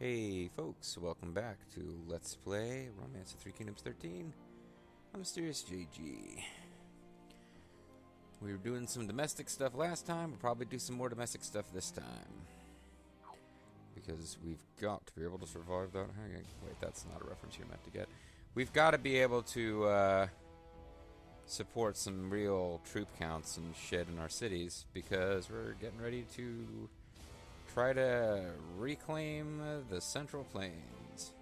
Hey folks, welcome back to Let's Play Romance of Three Kingdoms 13. I'm Mysterious JG. We were doing some domestic stuff last time. We'll probably do some more domestic stuff this time. Because we've got to be able to survive that hanging. Wait, that's not a reference you're meant to get. We've got to be able to support some real troop counts and shit in our cities. Because we're getting ready to try to reclaim the Central Plains.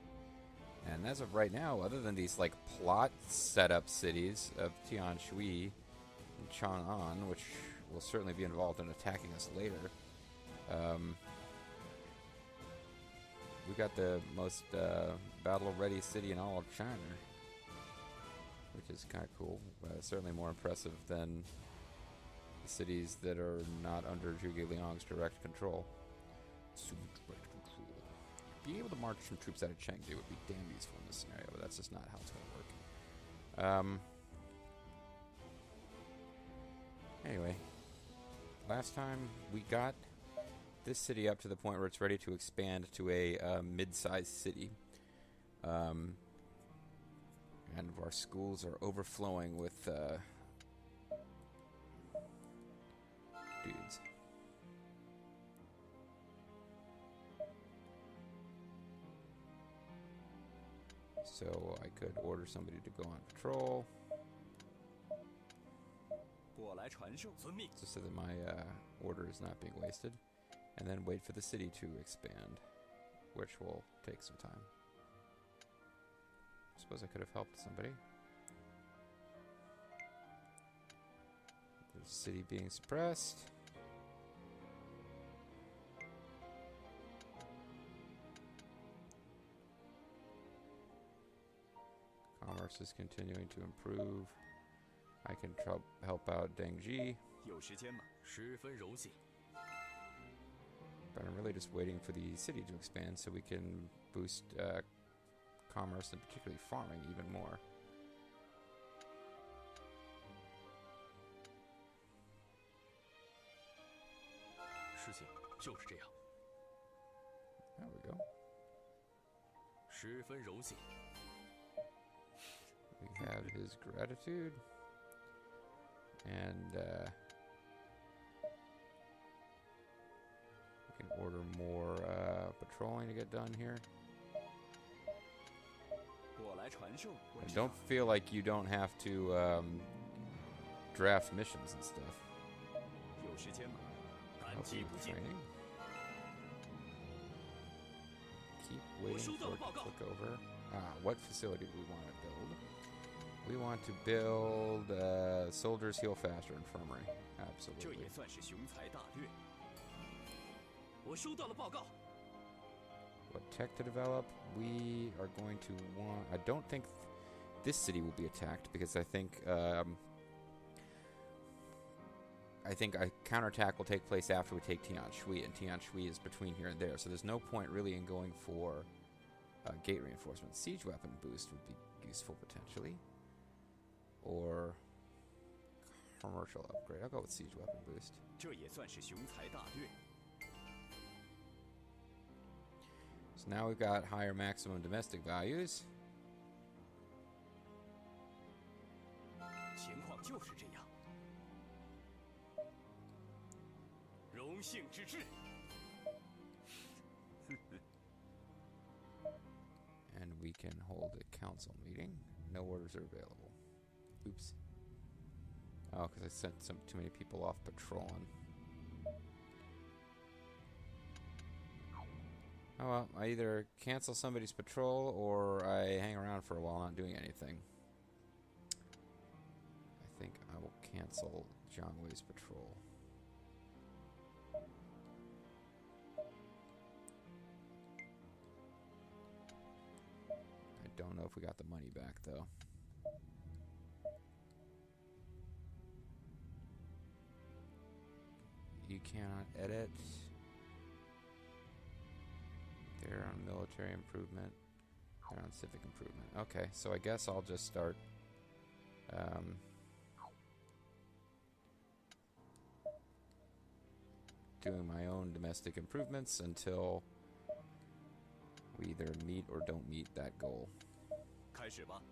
And as of right now, other than these like plot setup cities of Tianshui and Chang'an, which will certainly be involved in attacking us later, we got the most battle-ready city in all of China, which is kind of cool. Certainly more impressive than the cities that are not under Zhuge Liang's direct control. Direct control. Being able to march some troops out of Chengdu would be damn useful in this scenario, but that's just not how it's going to work. Anyway, last time we got this city up to the point where it's ready to expand to a mid-sized city. And our schools are overflowing with dudes. So I could order somebody to go on patrol, just so that my order is not being wasted, and then wait for the city to expand, which will take some time. I suppose I could have helped somebody. The city being suppressed. Commerce is continuing to improve. I can help out Dengji. But I'm really just waiting for the city to expand so we can boost commerce and particularly farming even more. There we go. We have his gratitude, and we can order more patrolling to get done here. I don't feel like you don't have to draft missions and stuff. Training. Keep waiting for it to click over. What facility do we want to build? We want to build Soldiers Heal Faster Infirmary. Absolutely. What tech to develop? We are going to want... I don't think this city will be attacked because I think a counterattack will take place after we take Tianshui, and Tianshui is between here and there, so there's no point really in going for gate reinforcement. Siege weapon boost would be useful potentially. Or commercial upgrade. I'll go with siege weapon boost. So now we've got higher maximum domestic values. And we can hold a council meeting. No orders are available. Oops. Oh, because I sent too many people off patrolling. Oh well, I either cancel somebody's patrol or I hang around for a while not doing anything. I think I will cancel John Wei's patrol. I don't know if we got the money back though. You cannot edit. They're on military improvement. They're on civic improvement. Okay, so I guess I'll just start doing my own domestic improvements until we either meet or don't meet that goal. 开始吧。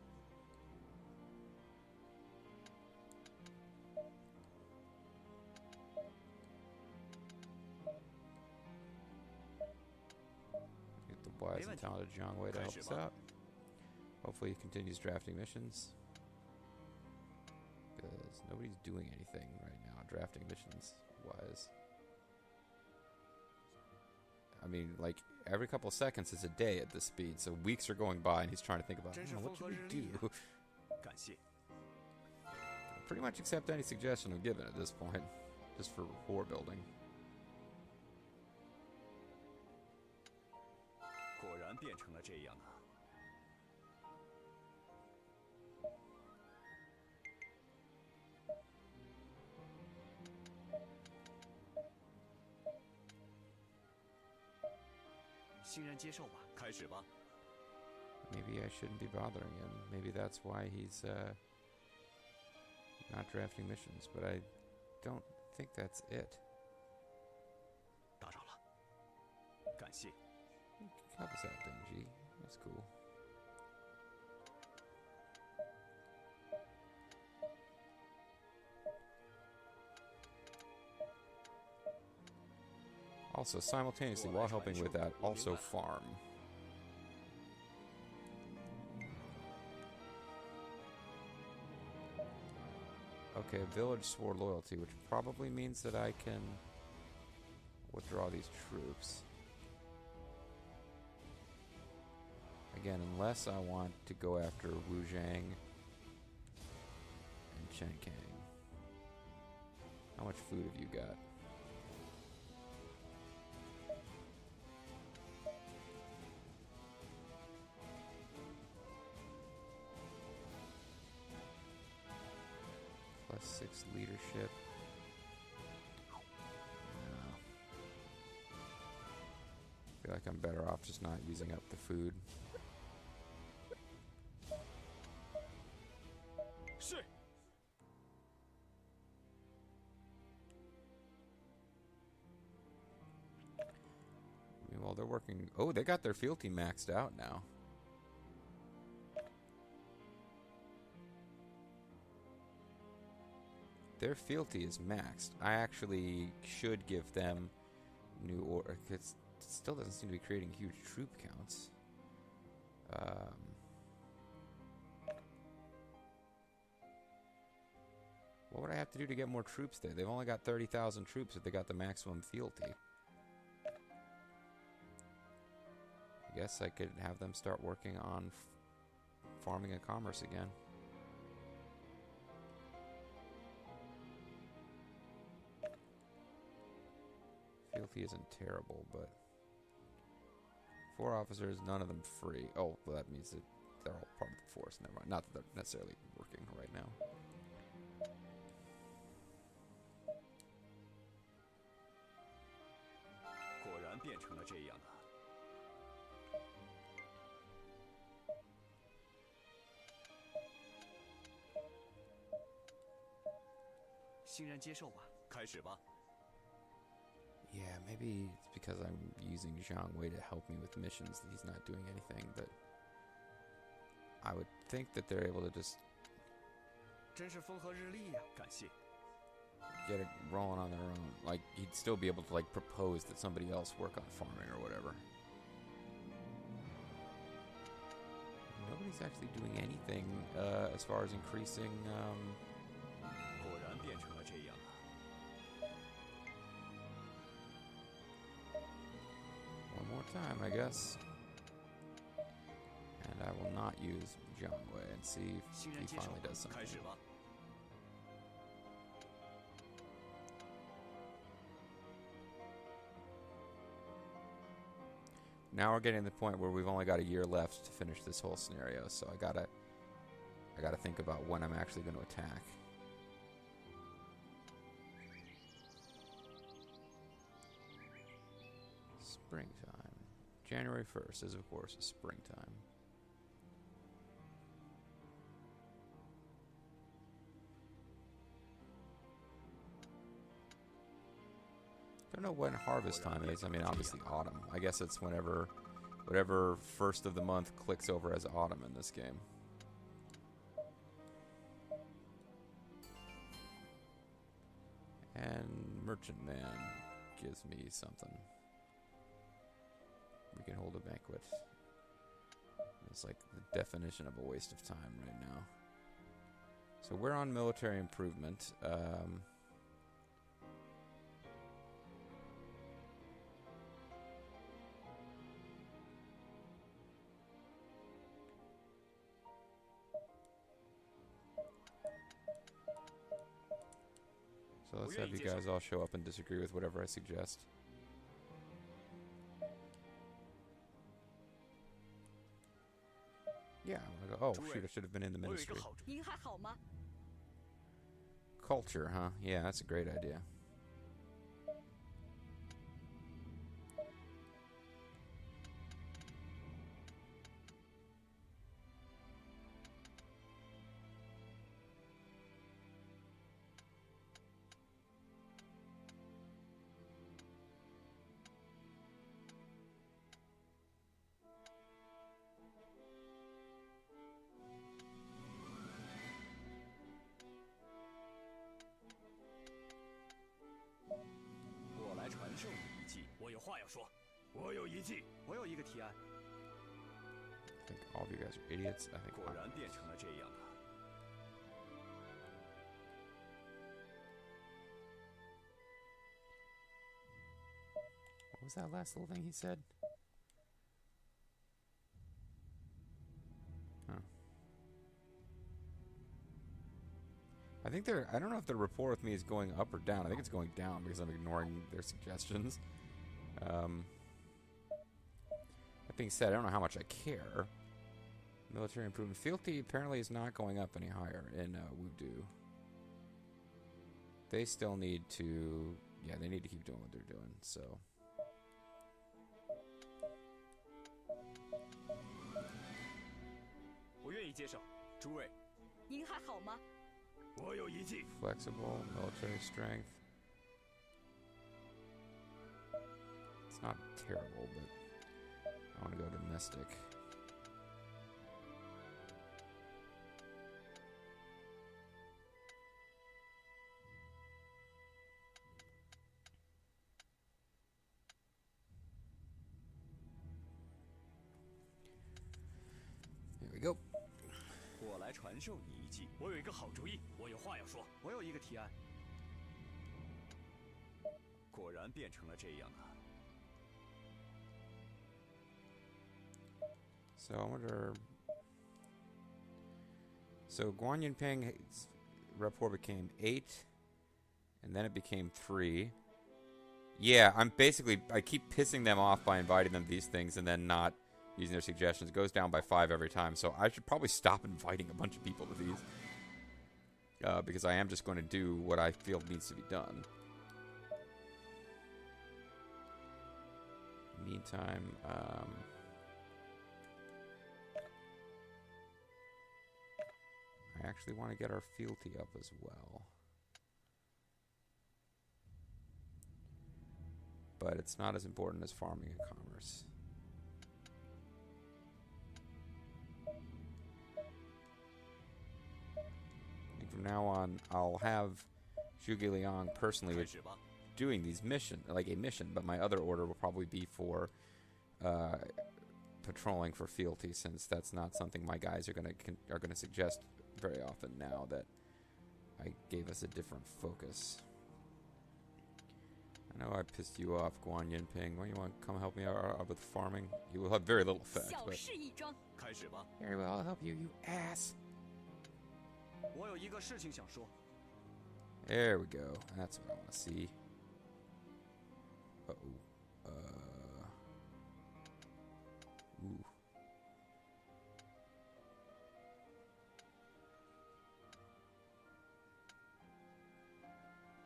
Get the wise and talented Zhang Wei to help us out. Hopefully he continues drafting missions. Because nobody's doing anything right now, drafting missions wise. I mean, like, every couple seconds is a day at this speed, so weeks are going by and he's trying to think about, what should we do? 感谢。 Pretty much accept any suggestion I'm given at this point, just for rapport building. 果然变成了这样啊！欣然接受吧，开始吧。 Maybe I shouldn't be bothering him. Maybe that's why he's not drafting missions, but I don't think that's it. 打扰了，感谢。 Help us out, Benji. That's cool. Also, simultaneously, while helping with that, also farm. Okay, village swore loyalty, which probably means that I can withdraw these troops. Again, unless I want to go after Wu Zhang and Chen Kang. How much food have you got? +6 leadership. No. I feel like I'm better off just not using up the food. 是。 Meanwhile, they're working. Oh, they got their fealty maxed out now. Their fealty is maxed. I actually should give them new order. It still doesn't seem to be creating huge troop counts. What would I have to do to get more troops there? They've only got 30,000 troops if they got the maximum fealty. I guess I could have them start working on farming and commerce again. Fealty isn't terrible, but 4 officers, none of them free. Oh, well, that means that they're all part of the force. Never mind. Not that they're necessarily working right now. Yeah, maybe it's because I'm using Zhang Wei to help me with missions that he's not doing anything, but I would think that they're able to just get it rolling on their own. Like, he'd still be able to, like, propose that somebody else work on farming or whatever. Nobody's actually doing anything as far as increasing one more time, I guess. And I will not use Zhang Wei and see if he finally does something. Now we're getting to the point where we've only got a year left to finish this whole scenario, so I gotta think about when I'm actually going to attack. Springtime. January 1st is, of course, springtime. Don't know when harvest time is. I mean, obviously autumn. I guess it's whenever whatever first of the month clicks over as autumn in this game. And Merchant Man gives me something. We can hold a banquet. It's like the definition of a waste of time right now. So we're on military improvement. So let's have you guys all show up and disagree with whatever I suggest. Yeah, I'm gonna go. Oh, shoot, I should have been in the ministry. Culture, huh? Yeah, that's a great idea. I think all of you guys are idiots. I think what was that last little thing he said? Huh. I think I don't know if the rapport with me is going up or down. I think it's going down because I'm ignoring their suggestions. That being said, I don't know how much I care. Military improvement. Fealty apparently is not going up any higher in Wudu. They still need to... Yeah, they need to keep doing what they're doing, so... Flexible, military strength. It's not terrible, but I want to go domestic. Here we go. 我来传授你一计。我有一个好主意，我有话要说。我有一个提案。果然变成了这样啊。So I wonder. So Guan Yinping's rapport became 8, and then it became 3. Yeah, I keep pissing them off by inviting them these things and then not using their suggestions. It goes down by 5 every time, so I should probably stop inviting a bunch of people to these. Because I am just going to do what I feel needs to be done. Meantime, I actually want to get our fealty up as well. But it's not as important as farming and commerce. And from now on, I'll have Zhuge Liang personally doing these missions, like a mission, but my other order will probably be for patrolling for fealty, since that's not something my guys are gonna suggest very often now that I gave us a different focus. I know I pissed you off, Guan Yinping. Why do you want to come help me out with farming? You will have very little effect, but... Very well, I'll help you, you ass! There we go. That's what I want to see. Uh-oh. Ooh.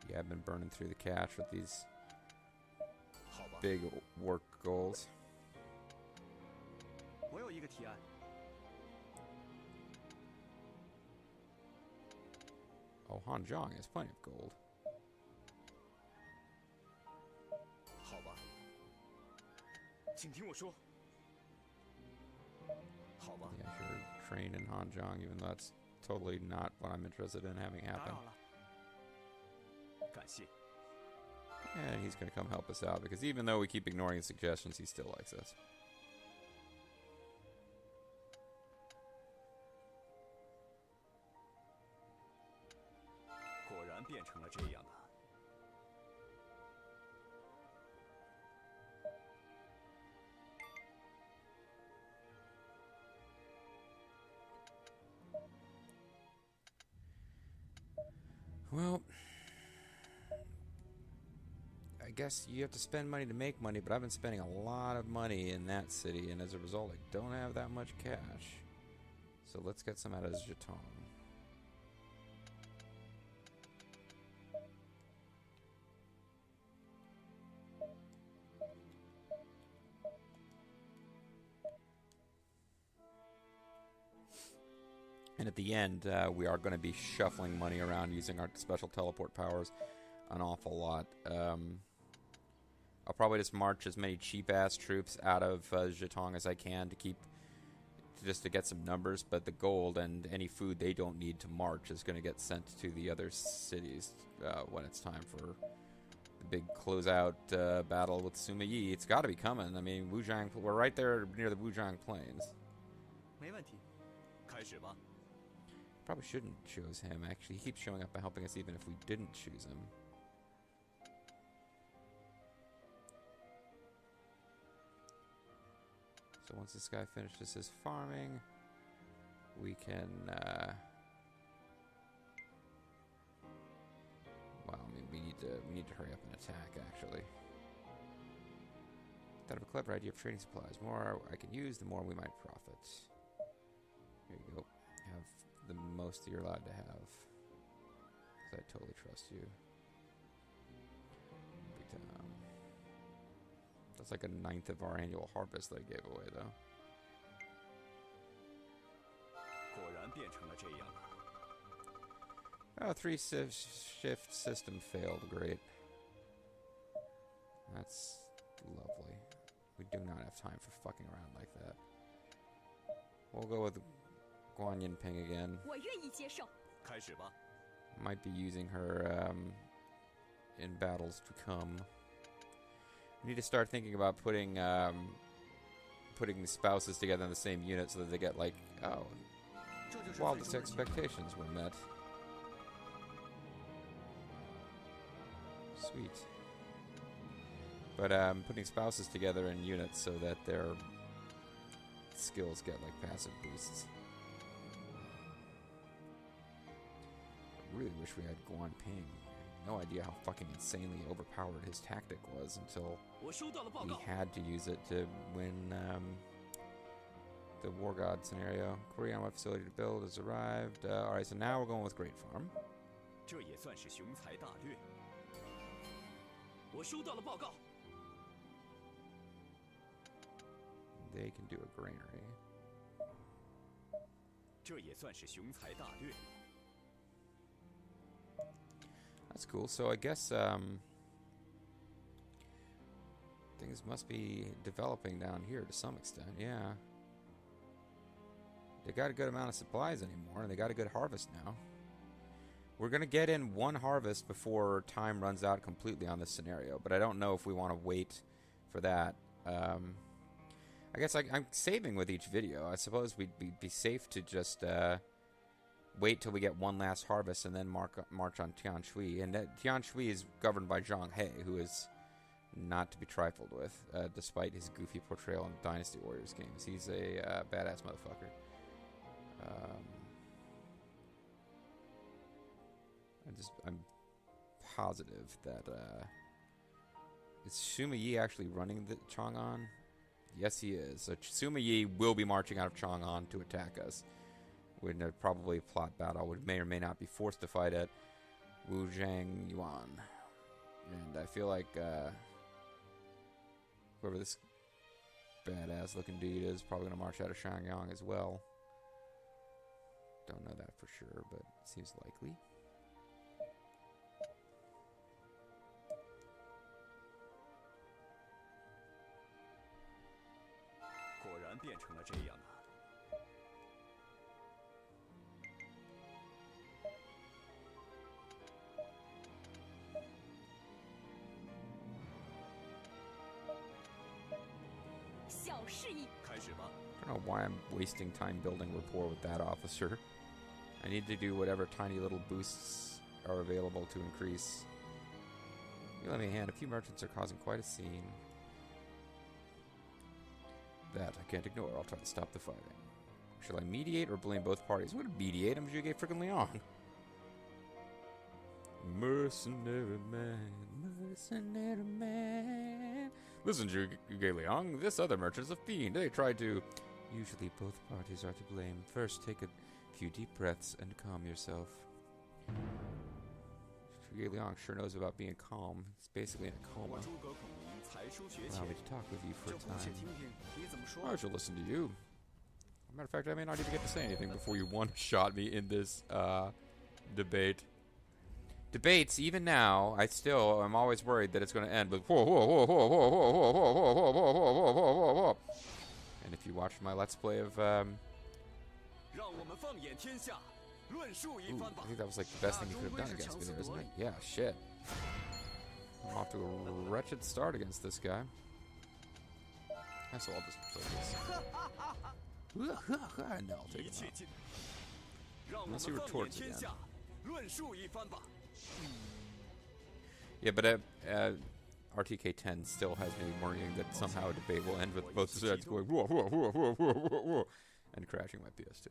Yeah, I've been burning through the cash with these big work goals. Oh, Han Zhang has plenty of gold. 好吧。 Yeah, sure. Train in Hanzhong, even though that's totally not what I'm interested in having 打 happen. 扰了。感谢。 And he's going to come help us out, because even though we keep ignoring his suggestions, he still likes us. 果然变成了这样啊。 Well, I guess you have to spend money to make money, but I've been spending a lot of money in that city, and as a result, I don't have that much cash. So let's get some out of Zhejiang. And at the end, we are going to be shuffling money around using our special teleport powers an awful lot. I'll probably just march as many cheap-ass troops out of Zhejiang as I can to keep, just to get some numbers, but the gold and any food they don't need to march is going to get sent to the other cities when it's time for the big closeout battle with Sima Yi. It's got to be coming. I mean, Wuzhang, we're right there near the Wuzhang Plains. 没问题，开始吧。 Probably shouldn't choose him, actually. He keeps showing up and helping us even if we didn't choose him. So once this guy finishes his farming, we can, well, I mean, we need to hurry up and attack, actually. Thought of a clever idea of trading supplies. The more I can use, the more we might profit. Here you go. Have the most you're allowed to have. Because I totally trust you. But, that's like a ninth of our annual harvest that I gave away, though. 果然变成了这样啊。 Oh, shift system failed. Great. That's lovely. We do not have time for fucking around like that. We'll go with Guan Yinping again. 我愿意接受。 开始吧。 Might be using her in battles to come. We need to start thinking about putting putting the spouses together in the same unit so that they get like, oh, 这就是最 wildest 终的结果 expectations were met. Sweet. But putting spouses together in units so that their skills get like passive boosts. I really wish we had Guan Ping. No idea how fucking insanely overpowered his tactic was until 我收到了报 we 告。 had to use it to win the War God scenario. Query on what facility to build has arrived. Alright, so now we're going with Great Farm. 这也算是雄才大略。我收到了报告。 They can do a granary. 这也算是雄才大略。 That's cool. So I guess things must be developing down here to some extent. Yeah. They got a good amount of supplies anymore, and they got a good harvest now. We're going to get in one harvest before time runs out completely on this scenario, but I don't know if we want to wait for that. I guess I'm saving with each video. I suppose we'd be safe to just wait till we get one last harvest and then march on Tianshui. And Tianshui is governed by Zhang He, who is not to be trifled with, despite his goofy portrayal in Dynasty Warriors games. He's a badass motherfucker. I'm positive that is Sima Yi actually running the Chang'an? Yes, he is. So Sima Yi will be marching out of Chang'an to attack us. We're in a probably plot battle. We may or may not be forced to fight at Wuzhang Yuan. And I feel like whoever this badass looking dude is probably going to march out of Shangyang as well. Don't know that for sure, but it seems likely. 果然变成了这样啊！ I don't know why I'm wasting time building rapport with that officer. I need to do whatever tiny little boosts are available to increase. You let me a hand. A few merchants are causing quite a scene. That I can't ignore. I'll try to stop the fighting. Shall I mediate or blame both parties? I'm gonna mediate. I'm Zhuge freaking Liang. Mercenary man, mercenary man. Listen, Zhuge Liang, this other merchant's a fiend. They tried to... Usually both parties are to blame. First, take a few deep breaths and calm yourself. Zhuge Liang sure knows about being calm. He's basically in a coma. Allow me to talk with you for a time. I shall listen to you. As a matter of fact, I may not even get to say anything before you one-shot me in this debate. Debates, even now, I'm always worried that it's going to end with whoa, whoa, whoa, whoa, whoa, whoa, whoa, whoa, whoa, whoa, whoa, whoa, whoa, whoa, whoa. And if you watched my Let's Play of, ooh, I think that was like the best thing you could have done against me there, isn't it? Yeah, shit. I'm off to a wretched start against this guy. So I'll just play this. No, I'll take him out. Unless he retorts again. Yeah, but RTK10 still has me worrying that somehow a debate will end with both sides going whoa, whoa, whoa, whoa, whoa, whoa, whoa, and crashing my PS2.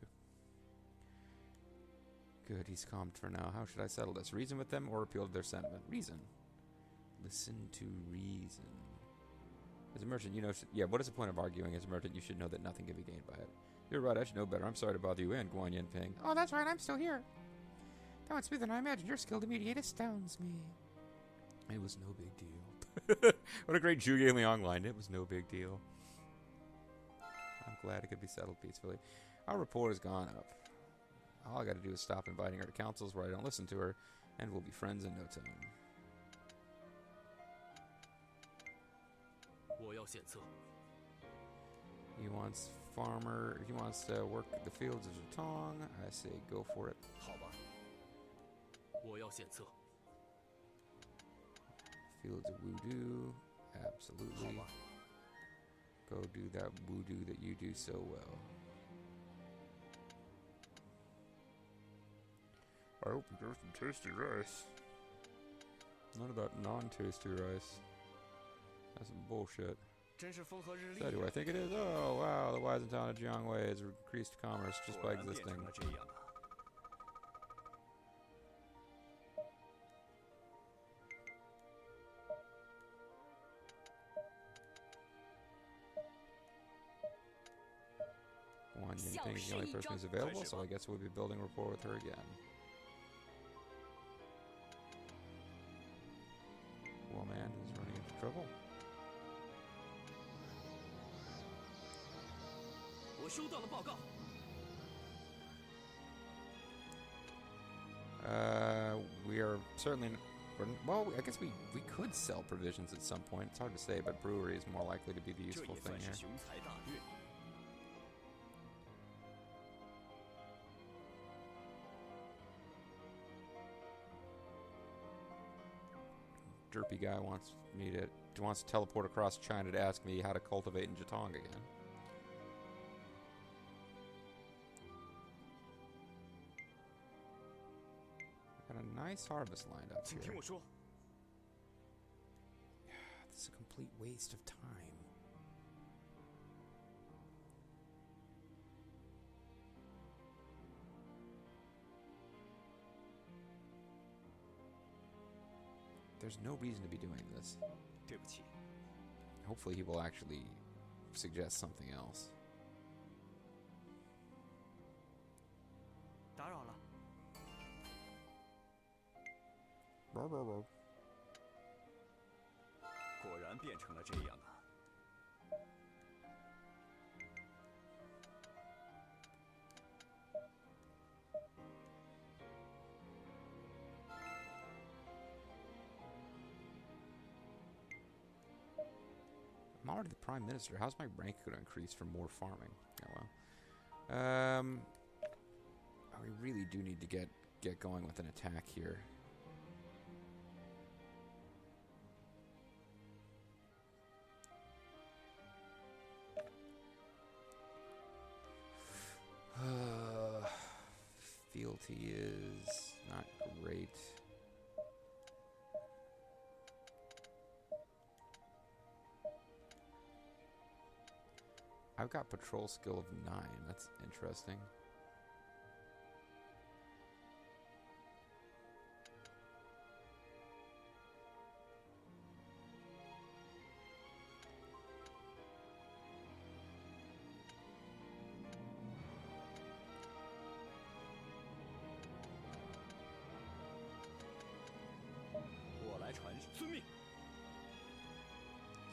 Good, he's calmed for now. How should I settle this? Reason with them or appeal to their sentiment? Reason. Listen to reason. As a merchant, you know... Yeah, what is the point of arguing? As a merchant, you should know that nothing can be gained by it. You're right, I should know better. I'm sorry to bother you and Guan Yinping. Oh, that's right, I'm still here. That went smoother than I imagined. Your skill to mediate astounds me. It was no big deal. What a great Zhuge Liang line. It was no big deal. I'm glad it could be settled peacefully. Our rapport has gone up. All I gotta do is stop inviting her to councils where I don't listen to her, and we'll be friends in no time. He wants farmer. He wants to work the fields of Zhutong. I say go for it. Fields of Wudu. Absolutely. Go do that Wudu that you do so well. I hope you got some tasty rice. None of that non-tasty rice. That's some bullshit. Is that who I think it is? Oh, wow. The wise town of Jiangwei has increased commerce just by existing. Guan Yinping is the only person who's available, so I guess we'll be building rapport with her again. Well, man, who's running into trouble? We are certainly... Well, I guess we could sell provisions at some point. It's hard to say, but brewery is more likely to be the useful thing here. Derpy guy wants to teleport across China to ask me how to cultivate in Zhutong again. Got a nice harvest lined up here. This is a complete waste of time. There's no reason to be doing this. Hopefully he will actually suggest something else. I'm already the Prime Minister. How's my rank going to increase for more farming? Oh well. We really do need to get going with an attack here. loyalty is not great. I've got patrol skill of 9. That's interesting.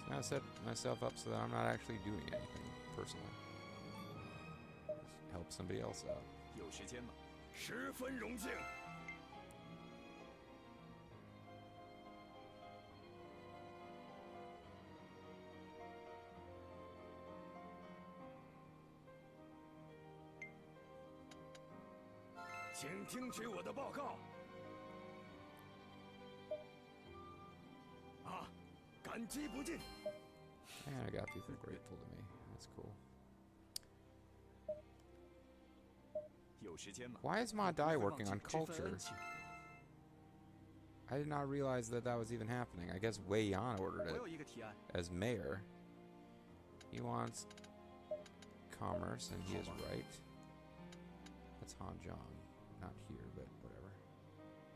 So now I set myself up so that I'm not actually doing anything personally. Just help somebody else out. 有时间吗？十分荣幸。请听取我的报告。啊，感激不尽。 And I got people grateful to me. That's cool. 有时间吗？ Why is Ma Dai working on culture? I did not realize that that was even happening. I guess Wei Yan ordered 我 it 有一个提案。 as mayor. He wants commerce, and he is right. That's Han Zhang. Not here, but whatever.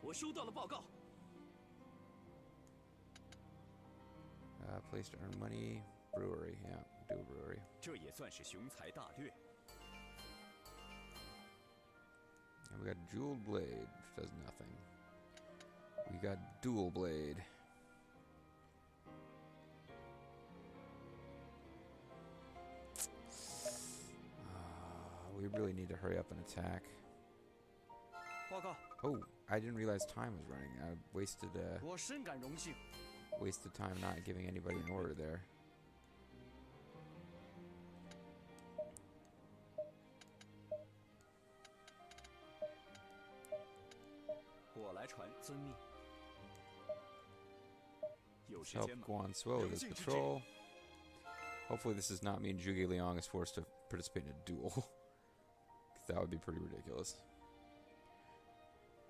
我收到了报告。 Place to earn money. Brewery, yeah. Do a brewery. 这也算是雄才大略。 And we got Jewel Blade, which does nothing. We got Dual Blade. We really need to hurry up and attack. 报告。 Oh, I didn't realize time was running. I wasted 我深感荣幸。 wasted time not giving anybody an order there. 我来传遵命。有时 Help 间吗？ Guangsuo with his patrol. Hopefully this does not mean Zhuge Liang is forced to participate in a duel. 'Cause that would be pretty ridiculous.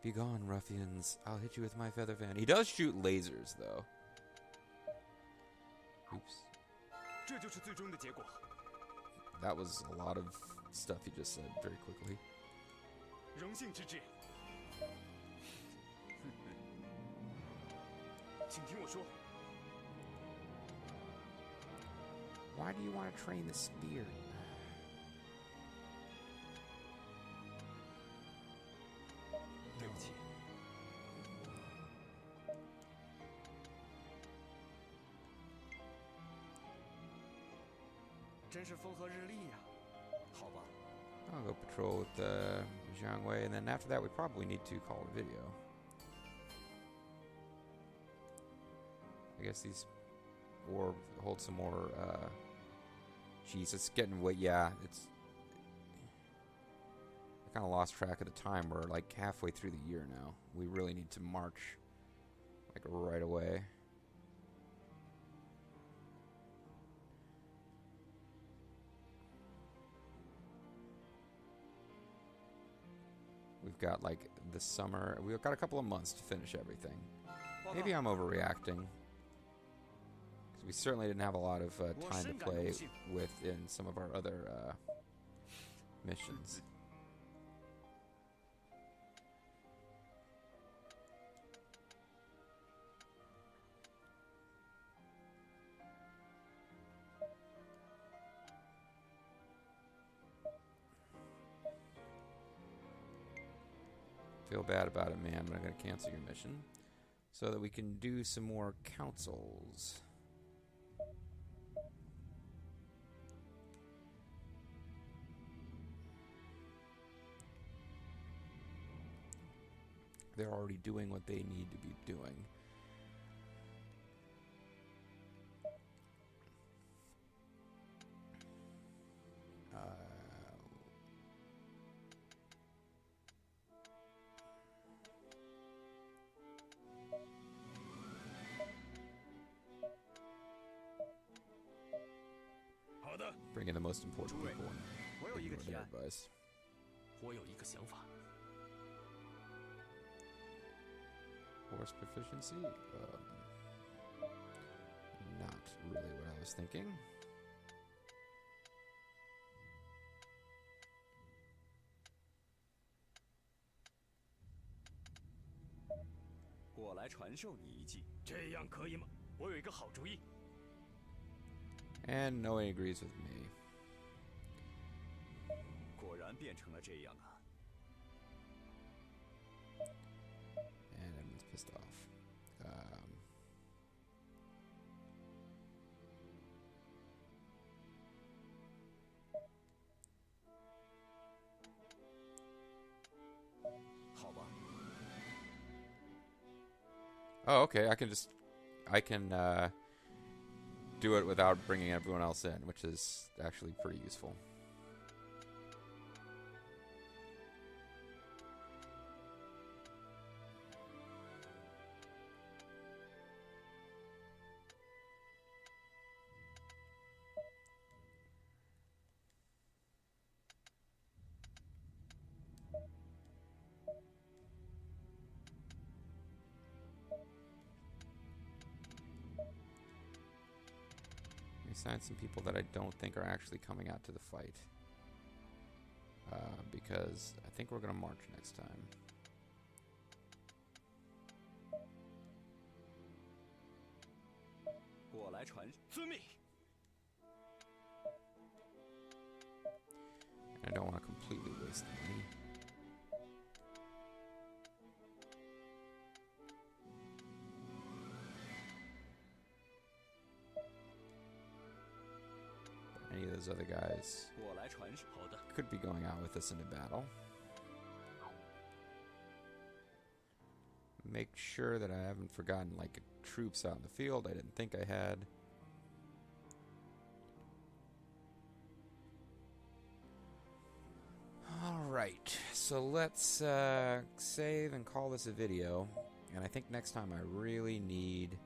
Be gone, ruffians. I'll hit you with my feather fan. He does shoot lasers, though. Oops. 这就是最终的结果。 That was a lot of stuff he just said very quickly. 荣幸之至。请听我说。 Why do you want to train the spear? 对不起。 真是风和日丽呀。好吧。 I'll go patrol with Zhang Wei, and then after that we probably need to call a video. I guess these or hold some more jeez, it's getting way yeah, it's I kinda lost track of the time. We're like halfway through the year now. We really need to march like right away. We've got like the summer. We've got a couple of months to finish everything. Maybe I'm overreacting. Because we certainly didn't have a lot of time to play with in some of our other missions. Feel bad about it, man, but I'm going to cancel your mission so that we can do some more councils. They're already doing what they need to be doing. Bring in the most important people and your advice. 我有一个想法。Horse proficiency? Not really what I was thinking.这样可以吗？我有一个好主意。 And nobody agrees with me. 果然变成了这样啊！ And everyone's pissed off. Um, 好吧， oh, okay. I can do it without bringing everyone else in, which is actually pretty useful. Assign some people that I don't think are actually coming out to the fight. Because I think we're going to march next time. 我来传遵命。 And I don't want to completely waste the money. Any of those other guys 我来传授。好的。 could be going out with us into battle. Make sure that I haven't forgotten, like, troops out in the field I didn't think I had. Alright, so let's save and call this a video. And I think next time I really need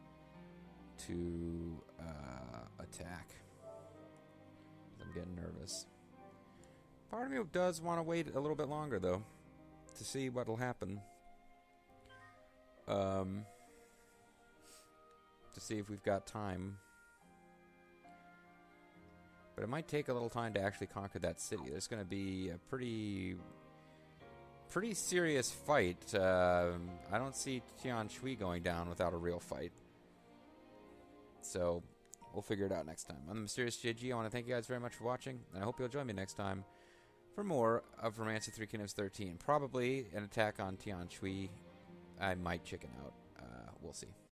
to attack. I'm getting nervous. Part of me does want to wait a little bit longer, though, to see what'll happen. To see if we've got time. But it might take a little time to actually conquer that city. There's going to be a pretty serious fight. I don't see Tianshui going down without a real fight. So we'll figure it out next time. I'm the Mysterious JG. I want to thank you guys very much for watching, and I hope you'll join me next time for more of Romance of Three Kingdoms 13. Probably an attack on Tianshui. I might chicken out. We'll see.